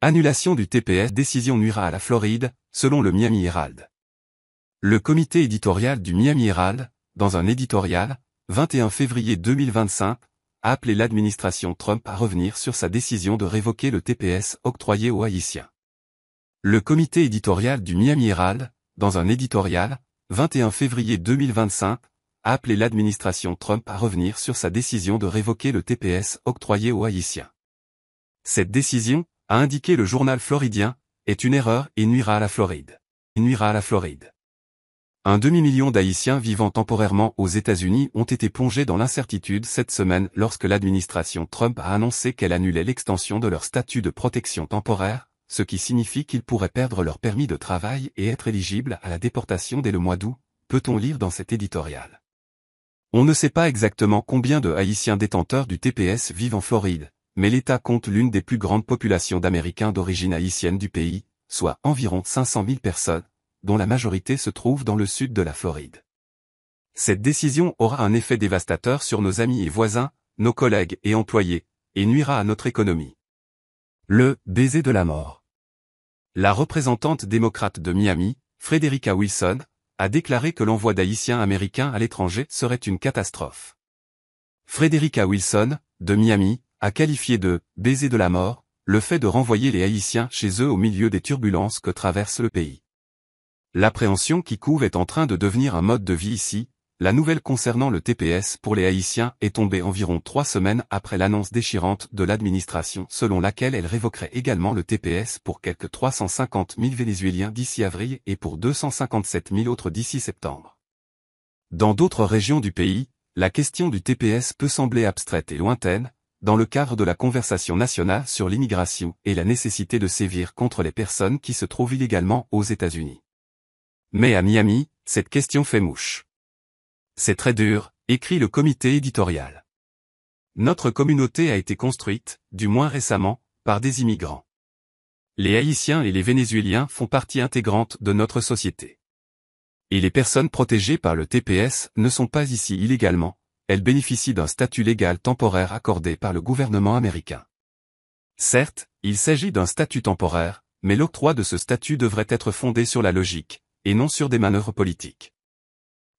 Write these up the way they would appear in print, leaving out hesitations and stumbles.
Annulation du TPS, décision nuira à la Floride, selon le Miami Herald. Le comité éditorial du Miami Herald, dans un éditorial, 21 février 2025, a appelé l'administration Trump à revenir sur sa décision de révoquer le TPS octroyé aux Haïtiens. Le comité éditorial du Miami Herald, dans un éditorial, 21 février 2025, a appelé l'administration Trump à revenir sur sa décision de révoquer le TPS octroyé aux Haïtiens. Cette décision, a indiqué le journal floridien, est une erreur et nuira à la Floride. Un demi-million d'Haïtiens vivant temporairement aux États-Unis ont été plongés dans l'incertitude cette semaine lorsque l'administration Trump a annoncé qu'elle annulait l'extension de leur statut de protection temporaire, ce qui signifie qu'ils pourraient perdre leur permis de travail et être éligibles à la déportation dès le mois d'août, peut-on lire dans cet éditorial. On ne sait pas exactement combien de Haïtiens détenteurs du TPS vivent en Floride, mais l'État compte l'une des plus grandes populations d'Américains d'origine haïtienne du pays, soit environ 500 000 personnes, dont la majorité se trouve dans le sud de la Floride. Cette décision aura un effet dévastateur sur nos amis et voisins, nos collègues et employés, et nuira à notre économie. Le baiser de la mort. La représentante démocrate de Miami, Frederica Wilson, a déclaré que l'envoi d'Haïtiens américains à l'étranger serait une catastrophe. Frederica Wilson, de Miami, a qualifié de « baiser de la mort » le fait de renvoyer les Haïtiens chez eux au milieu des turbulences que traverse le pays. L'appréhension qui couve est en train de devenir un mode de vie ici. La nouvelle concernant le TPS pour les Haïtiens est tombée environ 3 semaines après l'annonce déchirante de l'administration selon laquelle elle révoquerait également le TPS pour quelques 350 000 Vénézuéliens d'ici avril et pour 257 000 autres d'ici septembre. Dans d'autres régions du pays, la question du TPS peut sembler abstraite et lointaine, dans le cadre de la conversation nationale sur l'immigration et la nécessité de sévir contre les personnes qui se trouvent illégalement aux États-Unis. Mais à Miami, cette question fait mouche. C'est très dur, écrit le comité éditorial. Notre communauté a été construite, du moins récemment, par des immigrants. Les Haïtiens et les Vénézuéliens font partie intégrante de notre société. Et les personnes protégées par le TPS ne sont pas ici illégalement, elles bénéficient d'un statut légal temporaire accordé par le gouvernement américain. Certes, il s'agit d'un statut temporaire, mais l'octroi de ce statut devrait être fondé sur la logique, et non sur des manœuvres politiques.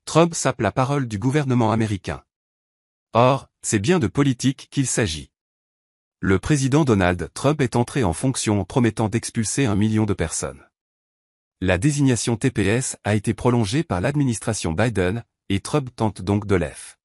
Trump sape la parole du gouvernement américain. Or, c'est bien de politique qu'il s'agit. Le président Donald Trump est entré en fonction en promettant d'expulser 1 million de personnes. La désignation TPS a été prolongée par l'administration Biden, et Trump tente donc de l'EF.